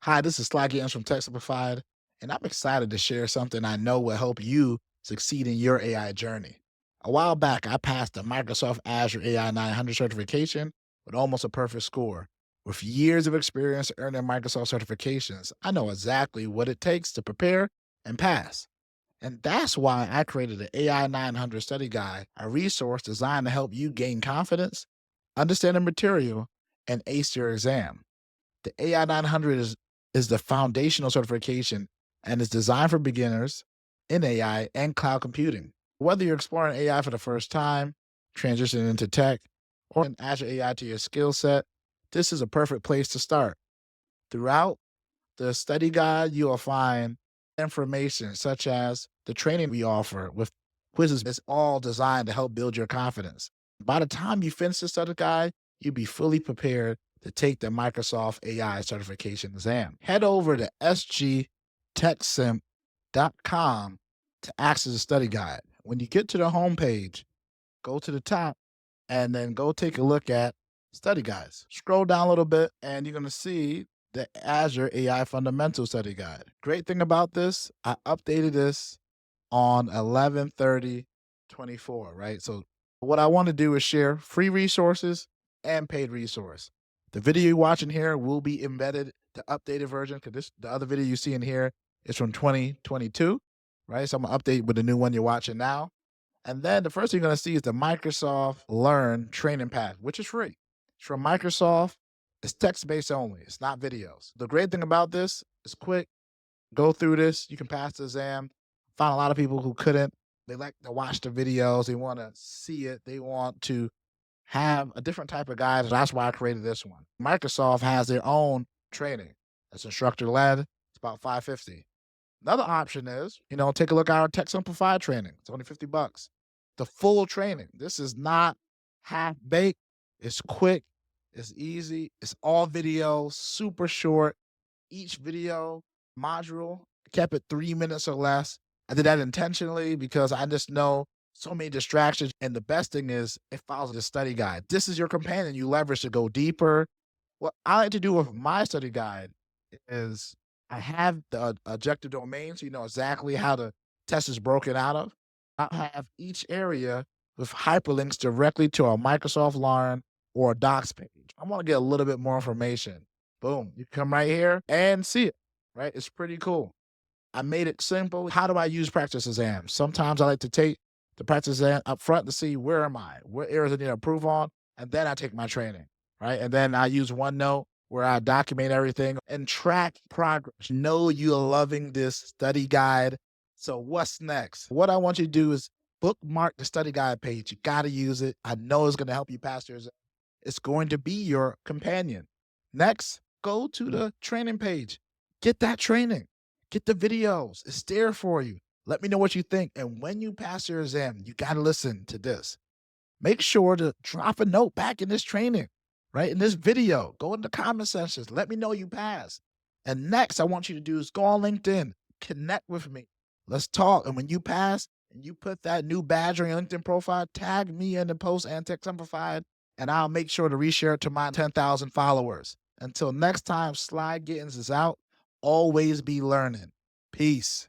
Hi, this is Sly Gittens from Tech Simplified, and I'm excited to share something I know will help you succeed in your AI journey. A while back, I passed the Microsoft Azure AI 900 certification with almost a perfect score. With years of experience earning Microsoft certifications, I know exactly what it takes to prepare and pass. And that's why I created the AI 900 Study Guide, a resource designed to help you gain confidence, understand the material, and ace your exam. The AI 900 is the foundational certification and is designed for beginners in AI and cloud computing. Whether you're exploring AI for the first time, transitioning into tech, or in Azure AI to your skill set, this is a perfect place to start. Throughout the study guide, you will find information such as the training we offer with quizzes. It's all designed to help build your confidence. By the time you finish the study guide, you'll be fully prepared to take the Microsoft AI certification exam. Head over to sgtechsimp.com to access the study guide. When you get to the homepage, go to the top and then go take a look at study guides. Scroll down a little bit and you're going to see the Azure AI Fundamental Study Guide. Great thing about this, I updated this on 11/30/24, right? So what I want to do is share free resources and paid resource. The video you're watching here will be embedded the updated version because the other video you see in here is from 2022, right? So I'm gonna update with the new one you're watching now. And then the first thing you're going to see is the Microsoft Learn Training Pack, which is free. It's from Microsoft. It's text based only, it's not videos. The great thing about this is quick. Go through this. You can pass the exam. Found a lot of people who couldn't. They like to watch the videos, they want to see it, they want to have a different type of guide. That's why I created this one. Microsoft has their own training. It's instructor led. It's about 550. Another option is, take a look at our Tech Simplified training. It's only 50 bucks. The full training. This is not half baked. It's quick. It's easy. It's all video, super short. Each video module kept it 3 minutes or less. I did that intentionally because I just know so many distractions. And the best thing is it follows the study guide. This is your companion you leverage to go deeper. What I like to do with my study guide is I have the objective domain, so you know exactly how the test is broken out of. I have each area with hyperlinks directly to a Microsoft Learn or a Docs page. I want to get a little bit more information. Boom, you come right here and see it, right? It's pretty cool. I made it simple. How do I use practice exams? Sometimes I like to take the practice exam up front to see where am I, what areas I need to improve on, and then I take my training, right? And then I use OneNote where I document everything and track progress. Know you're loving this study guide. So what's next? What I want you to do is bookmark the study guide page. You got to use it. I know it's going to help you pass your exam. It's going to be your companion. Next, go to the training page. Get that training. Get the videos. It's there for you. Let me know what you think. And when you pass your exam, you got to listen to this. Make sure to drop a note back in this training, right? In this video, go in the comment sections. Let me know you passed. And next, I want you to do is go on LinkedIn, connect with me. Let's talk. And when you pass and you put that new badge on your LinkedIn profile, tag me in the post and Tech Simplified, and I'll make sure to reshare it to my 10,000 followers. Until next time, Sly Gittens is out. Always be learning. Peace.